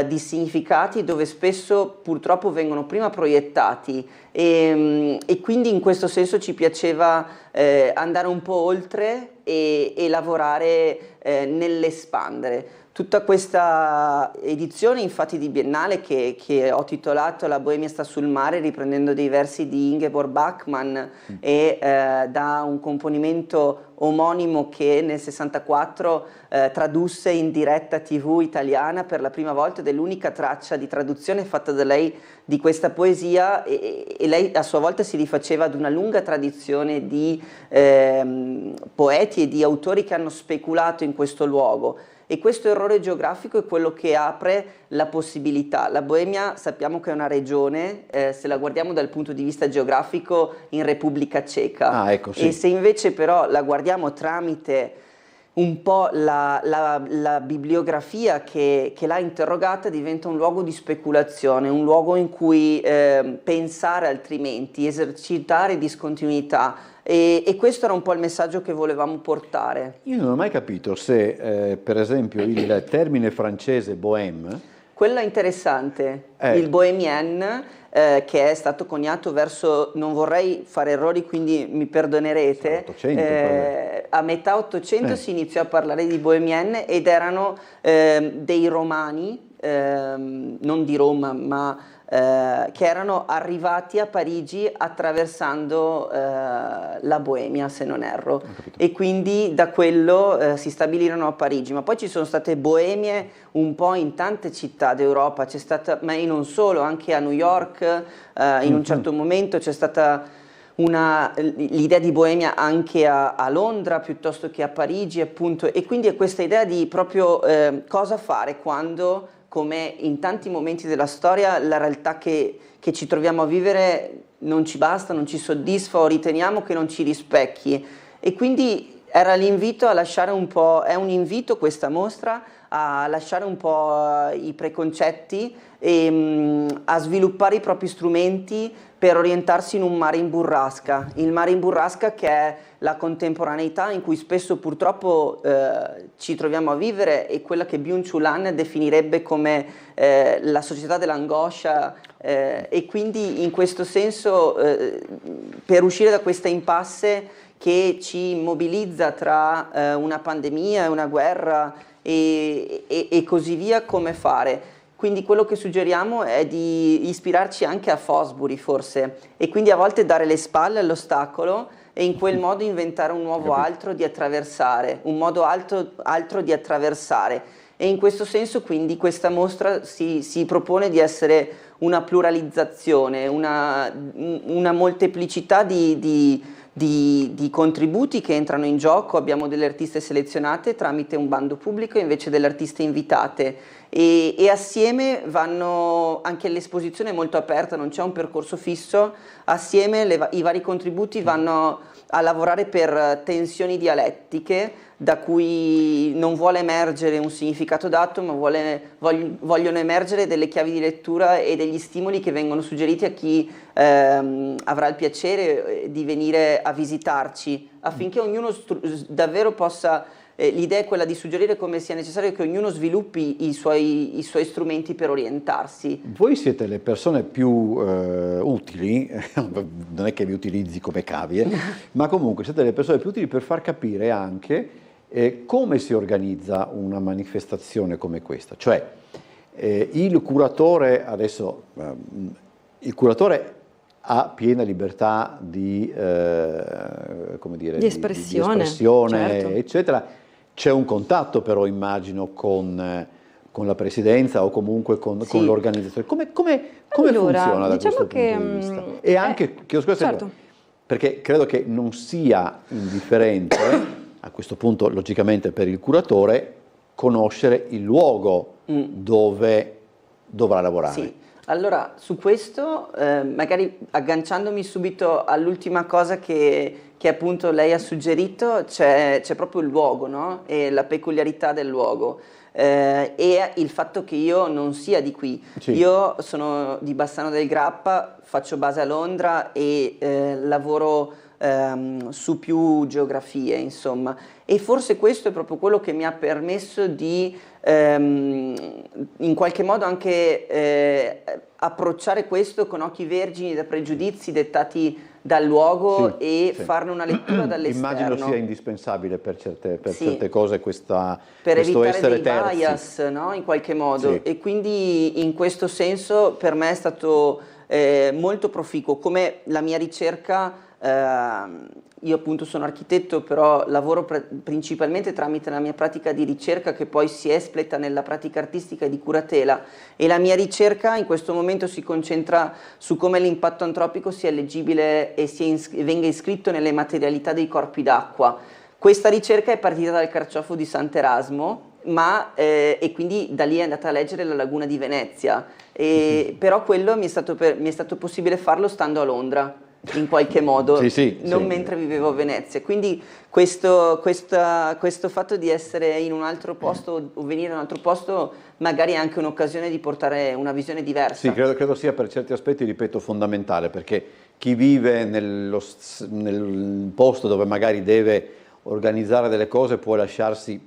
di significati dove spesso purtroppo vengono prima proiettati, e quindi in questo senso ci piaceva andare un po' oltre e lavorare nell'espandere. Tutta questa edizione infatti di Biennale che ho titolato La Boemia sta sul mare, riprendendo dei versi di Ingeborg Bachmann e da un componimento omonimo che nel 64 tradusse in diretta TV italiana per la prima volta, ed è l'unica traccia di traduzione fatta da lei di questa poesia, e lei a sua volta si rifaceva ad una lunga tradizione di poeti e di autori che hanno speculato in questo luogo. E questo errore geografico è quello che apre la possibilità. La Boemia sappiamo che è una regione, se la guardiamo dal punto di vista geografico, in Repubblica Ceca. Ecco, sì. E se invece però la guardiamo tramite un po' la bibliografia che l'ha interrogata, diventa un luogo di speculazione, un luogo in cui pensare altrimenti, esercitare discontinuità. E questo era un po' il messaggio che volevamo portare. Io non ho mai capito se, per esempio, il termine francese bohème... Quello è interessante, il bohemien, che è stato coniato verso, non vorrei fare errori quindi mi perdonerete, 800, a metà 800 si iniziò a parlare di bohemien ed erano dei romani, non di Roma ma che erano arrivati a Parigi attraversando la Boemia, se non erro, e quindi da quello si stabilirono a Parigi. Ma poi ci sono state boemie un po' in tante città d'Europa, c'è stata, ma non solo, anche a New York in un certo momento c'è stata l'idea di boemia anche a Londra piuttosto che a Parigi, appunto, e quindi è questa idea di proprio cosa fare quando, come in tanti momenti della storia, la realtà che ci troviamo a vivere non ci basta, non ci soddisfa o riteniamo che non ci rispecchi, e quindi era l'invito a lasciare un po', è un invito questa mostra a lasciare un po' i preconcetti e a sviluppare i propri strumenti per orientarsi in un mare in burrasca. Il mare in burrasca che è la contemporaneità in cui spesso purtroppo ci troviamo a vivere, e quella che Byung-Chul Han definirebbe come la società dell'angoscia, e quindi in questo senso per uscire da questa impasse che ci immobilizza tra una pandemia e una guerra e così via, come fare. Quindi quello che suggeriamo è di ispirarci anche a Fosbury forse, e quindi a volte dare le spalle all'ostacolo e in quel modo inventare un nuovo altro di attraversare, un modo altro di attraversare. E in questo senso quindi questa mostra si propone di essere una pluralizzazione, una molteplicità di contributi che entrano in gioco. Abbiamo delle artiste selezionate tramite un bando pubblico e invece delle artiste invitate, e assieme vanno, anche l'esposizione è molto aperta, non c'è un percorso fisso, assieme i vari contributi vanno a lavorare per tensioni dialettiche da cui non vuole emergere un significato dato, ma vogliono emergere delle chiavi di lettura e degli stimoli che vengono suggeriti a chi avrà il piacere di venire a visitarci, affinché ognuno davvero possa, l'idea è quella di suggerire come sia necessario che ognuno sviluppi i suoi strumenti per orientarsi. Voi siete le persone più utili, non è che vi utilizzi come cavie, ma comunque siete le persone più utili per far capire anche come si organizza una manifestazione come questa. Cioè il curatore adesso, il curatore ha piena libertà di, come dire, di espressione, di espressione, certo, eccetera. C'è un contatto però, immagino, con la presidenza o comunque con l'organizzazione. Come allora, funziona da diciamo questo punto di vista? E anche, certo, perché credo che non sia indifferente, a questo punto logicamente per il curatore, conoscere il luogo dove dovrà lavorare. Sì. Allora, su questo, magari agganciandomi subito all'ultima cosa che appunto lei ha suggerito, c'è proprio il luogo, no? E la peculiarità del luogo. E il fatto che io non sia di qui. Sì. Io sono di Bassano del Grappa, faccio base a Londra e lavoro su più geografie, insomma, e forse questo è proprio quello che mi ha permesso di in qualche modo anche approcciare questo con occhi vergini da pregiudizi dettati dal luogo e farne una lettura dall'esterno. Immagino sia indispensabile per certe cose per questo evitare essere dei terzi. bias, no? In qualche modo. Sì. E quindi in questo senso per me è stato molto proficuo, come la mia ricerca. Io appunto sono architetto, però lavoro principalmente tramite la mia pratica di ricerca che poi si espleta nella pratica artistica e di curatela, e la mia ricerca in questo momento si concentra su come l'impatto antropico sia leggibile e venga iscritto nelle materialità dei corpi d'acqua. Questa ricerca è partita dal carciofo di Sant'Erasmo, e quindi da lì è andata a leggere la laguna di Venezia, però quello mi è stato possibile farlo stando a Londra, in qualche modo, non mentre vivevo a Venezia. Quindi questo fatto di essere in un altro posto o venire in un altro posto magari è anche un'occasione di portare una visione diversa. Sì, credo sia per certi aspetti, ripeto, fondamentale, perché chi vive nel posto dove magari deve organizzare delle cose può lasciarsi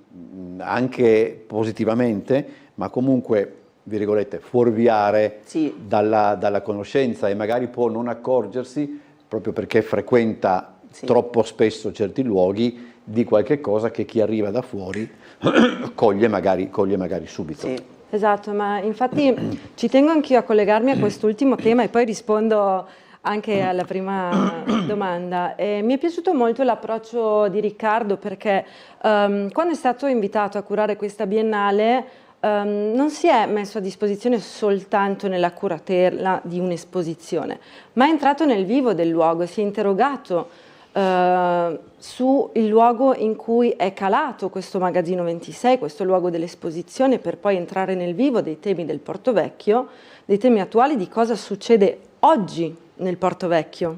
anche positivamente, ma comunque, virgolette, fuorviare dalla conoscenza, e magari può non accorgersi, proprio perché frequenta troppo spesso certi luoghi, di qualche cosa che chi arriva da fuori coglie magari subito. Sì. Esatto, ma infatti ci tengo anch'io a collegarmi a quest'ultimo tema e poi rispondo anche alla prima domanda. Mi è piaciuto molto l'approccio di Riccardo, perché quando è stato invitato a curare questa biennale non si è messo a disposizione soltanto nella curatela di un'esposizione, ma è entrato nel vivo del luogo, si è interrogato sul luogo in cui è calato questo Magazzino 26, questo luogo dell'esposizione, per poi entrare nel vivo dei temi del Porto Vecchio, dei temi attuali, di cosa succede oggi nel Porto Vecchio.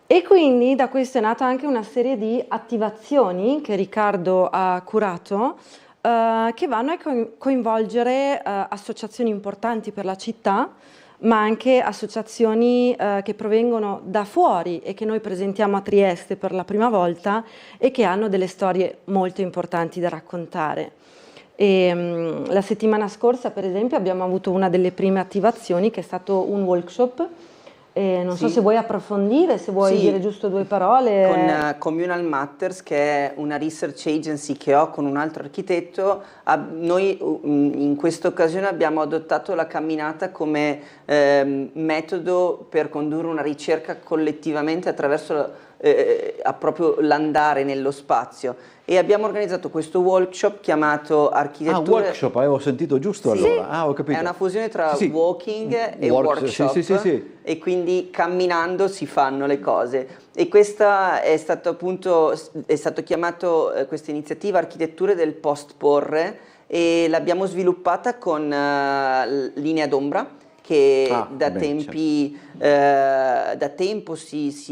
E quindi da questo è nata anche una serie di attivazioni che Riccardo ha curato, che vanno a coinvolgere associazioni importanti per la città, ma anche associazioni che provengono da fuori e che noi presentiamo a Trieste per la prima volta e che hanno delle storie molto importanti da raccontare. La settimana scorsa, per esempio, abbiamo avuto una delle prime attivazioni che è stato un workshop. Non so se vuoi approfondire, se vuoi dire giusto due parole. Con Communal Matters, che è una research agency che ho con un altro architetto, noi in questa occasione abbiamo adottato la camminata come metodo per condurre una ricerca collettivamente attraverso proprio l'andare nello spazio, e abbiamo organizzato questo workshop chiamato Architettura... workshop, avevo sentito giusto allora. Ho capito. È una fusione tra walking e workshop, e quindi camminando si fanno le cose. E questa è stato appunto, è stato chiamato questa iniziativa Architetture del post-porre, e l'abbiamo sviluppata con Linea d'Ombra, che da tempo si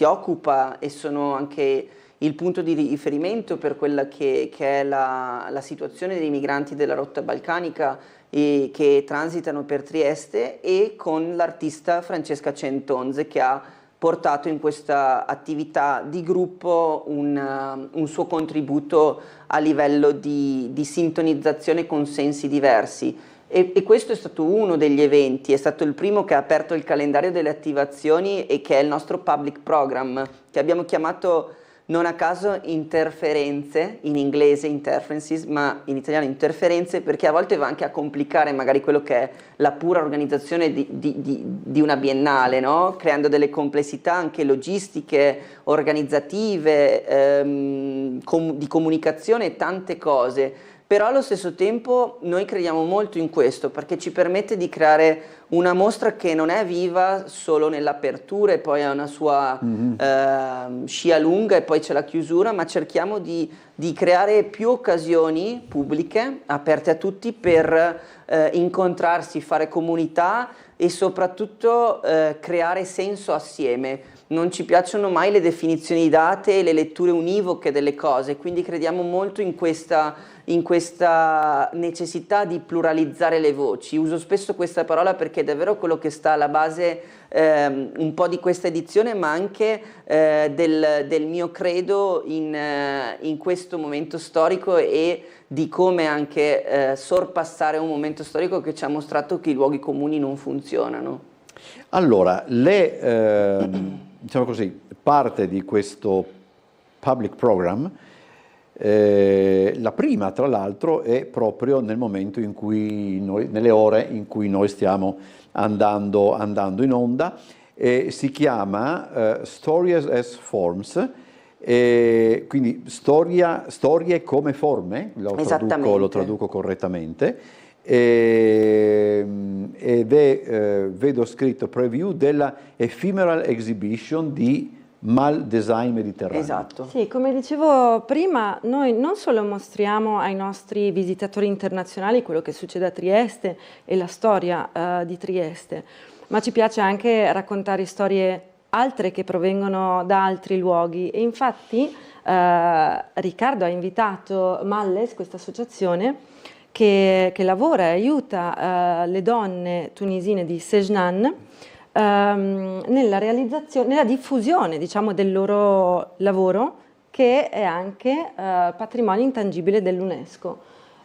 occupa, e sono anche il punto di riferimento per quella che è la situazione dei migranti della rotta balcanica che transitano per Trieste, e con l'artista Francesca Centonze, che ha portato in questa attività di gruppo un suo contributo a livello di sintonizzazione con sensi diversi. E questo è stato uno degli eventi, è stato il primo che ha aperto il calendario delle attivazioni, e che è il nostro public program, che abbiamo chiamato non a caso interferenze, in inglese interferences, ma in italiano interferenze, perché a volte va anche a complicare magari quello che è la pura organizzazione di una biennale, no? Creando delle complessità anche logistiche, organizzative, di comunicazione e tante cose. Però allo stesso tempo noi crediamo molto in questo, perché ci permette di creare una mostra che non è viva solo nell'apertura e poi ha una sua scia lunga e poi c'è la chiusura, ma cerchiamo di creare più occasioni pubbliche aperte a tutti per incontrarsi, fare comunità e soprattutto creare senso assieme. Non ci piacciono mai le definizioni date e le letture univoche delle cose, quindi crediamo molto in questa necessità di pluralizzare le voci. Uso spesso questa parola perché è davvero quello che sta alla base un po' di questa edizione, ma anche del mio credo in questo momento storico, e di come anche sorpassare un momento storico che ci ha mostrato che i luoghi comuni non funzionano. Allora, diciamo così, parte di questo public program, la prima tra l'altro è proprio nel momento in cui nelle ore in cui noi stiamo andando in onda, si chiama Stories as Forms, quindi storie come forme, lo traduco correttamente. Ed è, vedo scritto preview della Ephemeral Exhibition di Mal Design Mediterraneo. Esatto. Sì, come dicevo prima, noi non solo mostriamo ai nostri visitatori internazionali quello che succede a Trieste e la storia di Trieste, ma ci piace anche raccontare storie altre che provengono da altri luoghi, e infatti Riccardo ha invitato Malles, questa associazione che lavora e aiuta le donne tunisine di Sejnan nella diffusione, diciamo, del loro lavoro, che è anche patrimonio intangibile dell'UNESCO.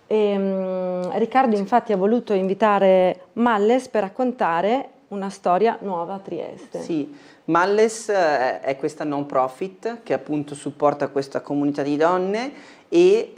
Riccardo infatti ha voluto invitare Malles per raccontare una storia nuova a Trieste. Sì, Malles è questa non profit che appunto supporta questa comunità di donne, e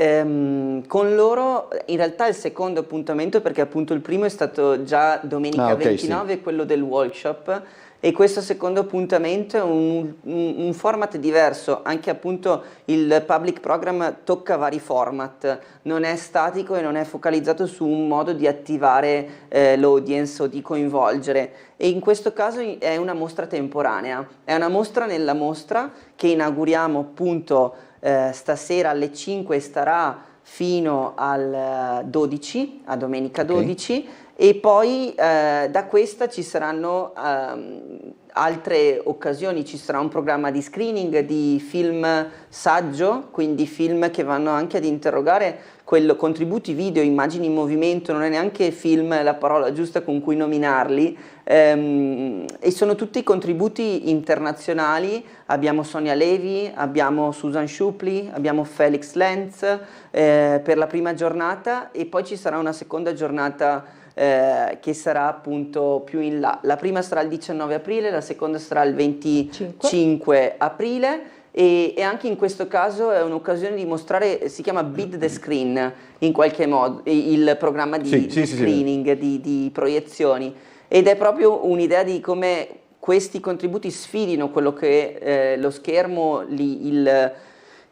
con loro in realtà il secondo appuntamento, perché appunto il primo è stato già domenica 29, sì, quello del workshop, e questo secondo appuntamento è un format diverso. Anche appunto il public program tocca vari format, non è statico e non è focalizzato su un modo di attivare l'audience o di coinvolgere, e in questo caso è una mostra temporanea, è una mostra nella mostra che inauguriamo appunto stasera alle 5 e starà fino al 12, a domenica 12, e poi da questa ci saranno altre occasioni ci sarà un programma di screening di film saggio, quindi film che vanno anche ad interrogare contributi video, immagini in movimento, non è neanche film la parola giusta con cui nominarli, e sono tutti contributi internazionali. Abbiamo Sonia Levi, abbiamo Susan Schuppli, abbiamo Felix Lenz per la prima giornata, e poi ci sarà una seconda giornata che sarà appunto più in là. La prima sarà il 19 aprile, la seconda sarà il 25 aprile, e anche in questo caso è un'occasione di mostrare, si chiama Beat the Screen in qualche modo, il programma di screening, di proiezioni, ed è proprio un'idea di come questi contributi sfidino quello che lo schermo,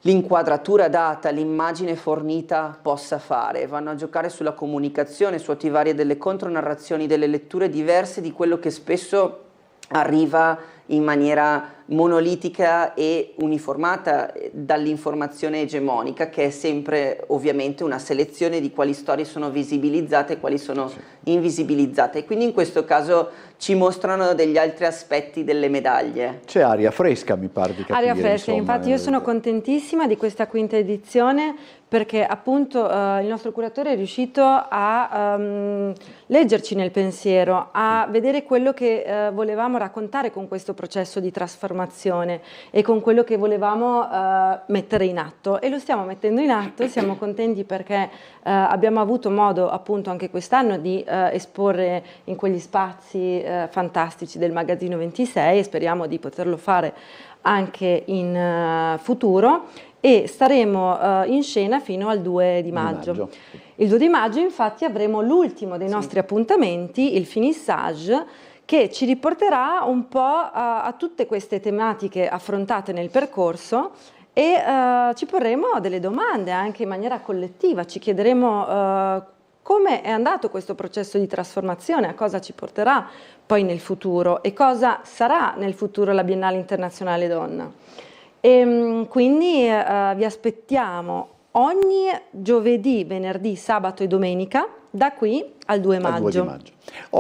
l'inquadratura data, l'immagine fornita possa fare. Vanno a giocare sulla comunicazione, su attivare delle contronarrazioni, delle letture diverse di quello che spesso arriva in maniera monolitica e uniformata dall'informazione egemonica, che è sempre ovviamente una selezione di quali storie sono visibilizzate e quali sono invisibilizzate, e quindi in questo caso ci mostrano degli altri aspetti delle medaglie. C'è aria fresca, mi pare di capire. Aria fresca, insomma, infatti io sono contentissima di questa quinta edizione, perché appunto il nostro curatore è riuscito a leggerci nel pensiero, a vedere quello che volevamo raccontare con questo processo di trasformazione e con quello che volevamo mettere in atto, e lo stiamo mettendo in atto. Siamo contenti perché abbiamo avuto modo appunto anche quest'anno di esporre in quegli spazi fantastici del Magazzino 26, e speriamo di poterlo fare anche in futuro, e staremo in scena fino al 2 di maggio. Il 2 di maggio infatti avremo l'ultimo dei nostri appuntamenti, il finissage, che ci riporterà un po' a tutte queste tematiche affrontate nel percorso, e ci porremo delle domande anche in maniera collettiva. Ci chiederemo come è andato questo processo di trasformazione, a cosa ci porterà poi nel futuro e cosa sarà nel futuro la Biennale Internazionale Donna. E quindi vi aspettiamo ogni giovedì, venerdì, sabato e domenica, da qui al 2 maggio.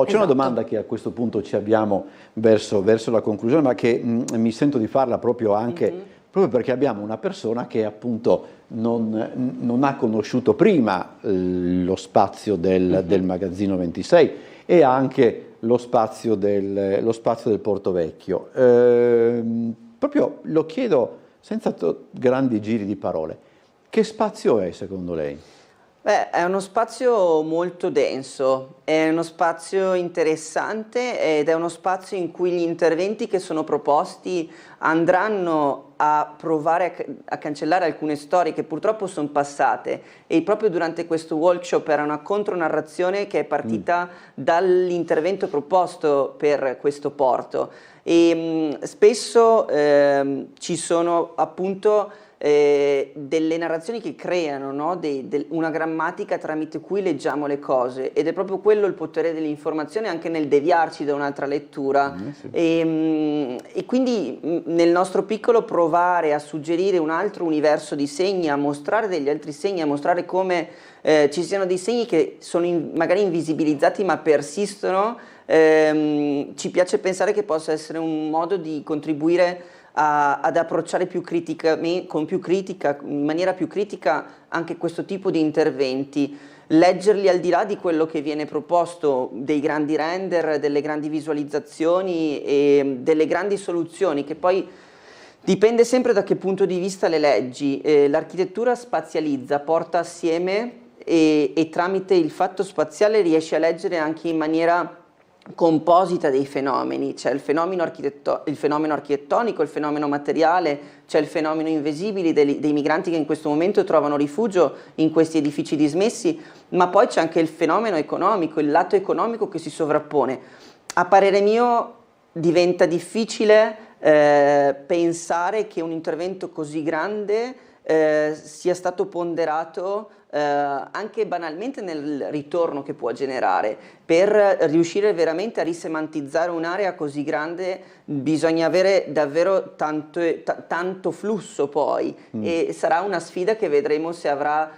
C'è una domanda che a questo punto ci abbiamo verso la conclusione, ma che mi sento di farla proprio anche proprio perché abbiamo una persona che appunto non ha conosciuto prima lo spazio del Magazzino 26 e anche lo spazio del Porto Vecchio. Proprio lo chiedo senza grandi giri di parole. Che spazio è secondo lei? Beh, è uno spazio molto denso, è uno spazio interessante, ed è uno spazio in cui gli interventi che sono proposti andranno a provare a cancellare alcune storie che purtroppo sono passate, e proprio durante questo workshop era una contronarrazione che è partita dall'intervento proposto per questo porto, e spesso ci sono appunto delle narrazioni che creano, no? Una grammatica tramite cui leggiamo le cose, ed è proprio quello il potere dell'informazione, anche nel deviarci da un'altra lettura. E quindi nel nostro piccolo provare a suggerire un altro universo di segni, a mostrare degli altri segni, a mostrare come ci siano dei segni che sono magari invisibilizzati ma persistono. Ci piace pensare che possa essere un modo di contribuire ad approcciare in maniera più critica anche questo tipo di interventi, leggerli al di là di quello che viene proposto, dei grandi render, delle grandi visualizzazioni e delle grandi soluzioni, che poi dipende sempre da che punto di vista le leggi. L'architettura spazializza, porta assieme e tramite il fatto spaziale riesce a leggere anche in maniera composita dei fenomeni. C'è il fenomeno architettonico, il fenomeno materiale, c'è il fenomeno invisibile dei migranti che in questo momento trovano rifugio in questi edifici dismessi, ma poi c'è anche il fenomeno economico, il lato economico che si sovrappone. A parere mio diventa difficile pensare che un intervento così grande sia stato ponderato anche banalmente nel ritorno che può generare. Per riuscire veramente a risemantizzare un'area così grande bisogna avere davvero tanto flusso poi, e sarà una sfida che vedremo se avrà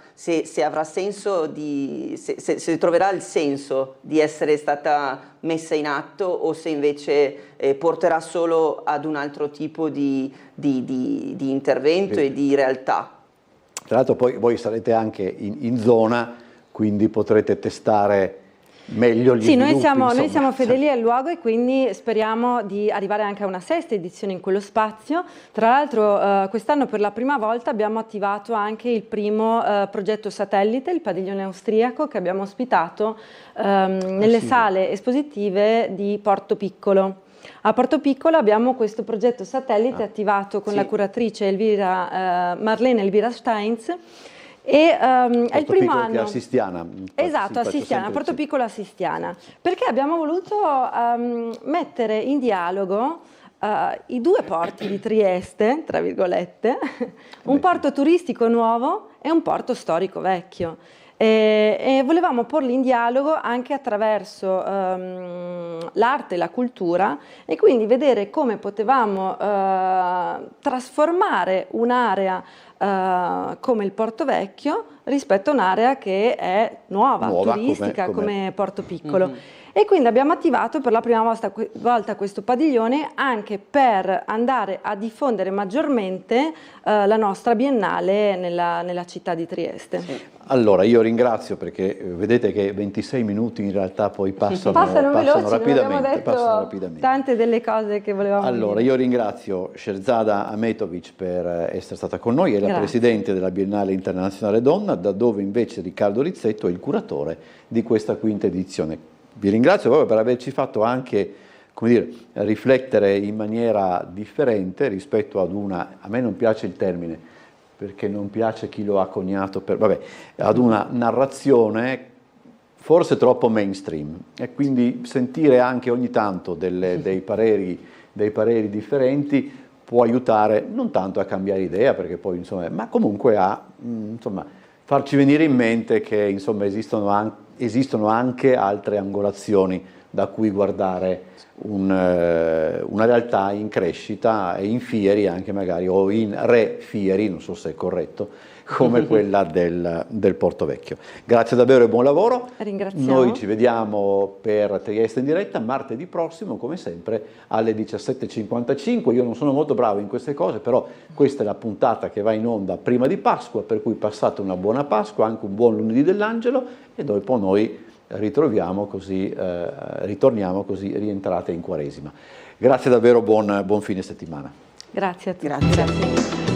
senso, se troverà il senso di essere stata messa in atto, o se invece porterà solo ad un altro tipo di intervento e di realtà. Tra l'altro poi voi sarete anche in zona, quindi potrete testare meglio gli sviluppi. Noi siamo fedeli al luogo e quindi speriamo di arrivare anche a una 6ª edizione in quello spazio. Tra l'altro quest'anno per la prima volta abbiamo attivato anche il primo progetto satellite, il padiglione austriaco, che abbiamo ospitato nelle sale espositive di Porto Piccolo. A Porto Piccolo abbiamo questo progetto satellite attivato con la curatrice Marlene Elvira Steins, e è il primo anno. Assistiana. Esatto, Assistiana, Porto Piccolo Assistiana, perché abbiamo voluto mettere in dialogo i due porti di Trieste, tra virgolette, un porto turistico nuovo e un porto storico vecchio. E volevamo porli in dialogo anche attraverso l'arte e la cultura, e quindi vedere come potevamo trasformare un'area come il Porto Vecchio rispetto a un'area che è nuova turistica come Porto Piccolo. E quindi abbiamo attivato per la prima volta questo padiglione anche per andare a diffondere maggiormente la nostra biennale nella città di Trieste. Allora, io ringrazio, perché vedete che 26 minuti in realtà poi passano veloci, rapidamente. Abbiamo detto tante delle cose che volevamo dire. Allora, io ringrazio Sherzada Ahmetović per essere stata con noi, è la presidente della Biennale Internazionale Donna, da dove invece Riccardo Rizzetto è il curatore di questa 5ª edizione. Vi ringrazio proprio per averci fatto anche, come dire, riflettere in maniera differente rispetto ad a me non piace il termine, perché non piace chi lo ha coniato, ad una narrazione forse troppo mainstream, e quindi sentire anche ogni tanto dei pareri differenti può aiutare non tanto a cambiare idea, perché poi ma comunque a farci venire in mente che esistono anche altre angolazioni da cui guardare una realtà in crescita e in fieri anche magari, o in re-fieri, non so se è corretto, come quella del Porto Vecchio. Grazie davvero e buon lavoro. Ringraziamo. Noi ci vediamo per Trieste in diretta martedì prossimo, come sempre, alle 17:55. Io non sono molto bravo in queste cose, però questa è la puntata che va in onda prima di Pasqua, per cui passate una buona Pasqua, anche un buon lunedì dell'Angelo, e dopo noi ritorniamo così rientrate in Quaresima. Grazie davvero, buon fine settimana. Grazie a tutti. Grazie.